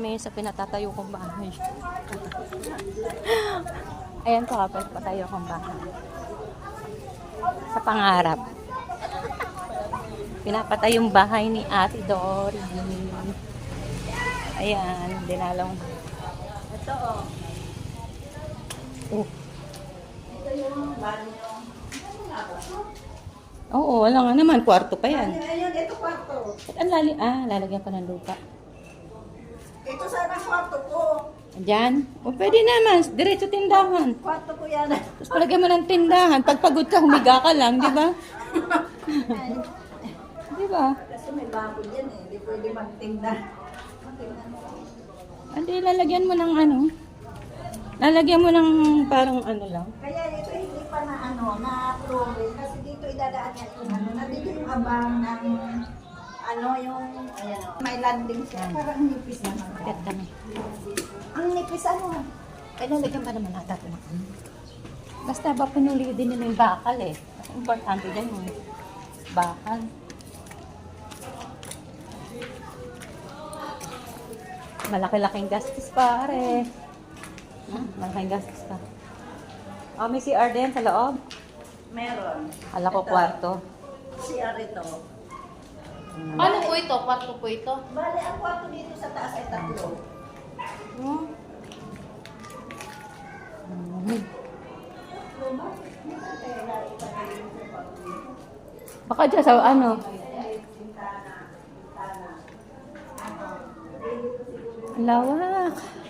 May sa pinatatayo kong bahay. Ayan po, patayo kong bahay. Sa pangarap. Pinapatay yung bahay ni Ate Dory. Ayan, dinalong. Ito oh. Ito yung banyo. Oo, wala nga naman. Kwarto pa yan. Ayun, ito kwarto. Lalagyan pa ng lupa. Ito sana kwarto ko. Diyan? O pwede naman. Diretso tindahan. Kwarto ko yan. Tapos palagyan mo ng tindahan. Pag pagod ka, humiga ka lang. Di ba? Di ba? Kasi may baboy yan eh. Hindi pwede magtinda. Hindi, lalagyan mo ng ano. Lalagyan mo ng parang ano lang. Kaya ito hindi pa na na flooring. Kasi dito idadaan niya yung nandito yung abang ng yung, ayan o. May landing siya. Parang nipis naman. Tet kami. Ang nipis Ay, lalagyan pa naman ata ito ng ano. Basta ba pinuli din nila yung bakal eh. Kasi importante dyan yung bakal. Malaki-laking gastos pare. Malaking gastos pa. May CR din sa loob. Meron. Ala ko Ito. kwarto. CR ito. Paano po ito? Kwarto po ito? Bale, ang kwarto dito sa taas ay 3. Baka dyan sa ano. Lawak.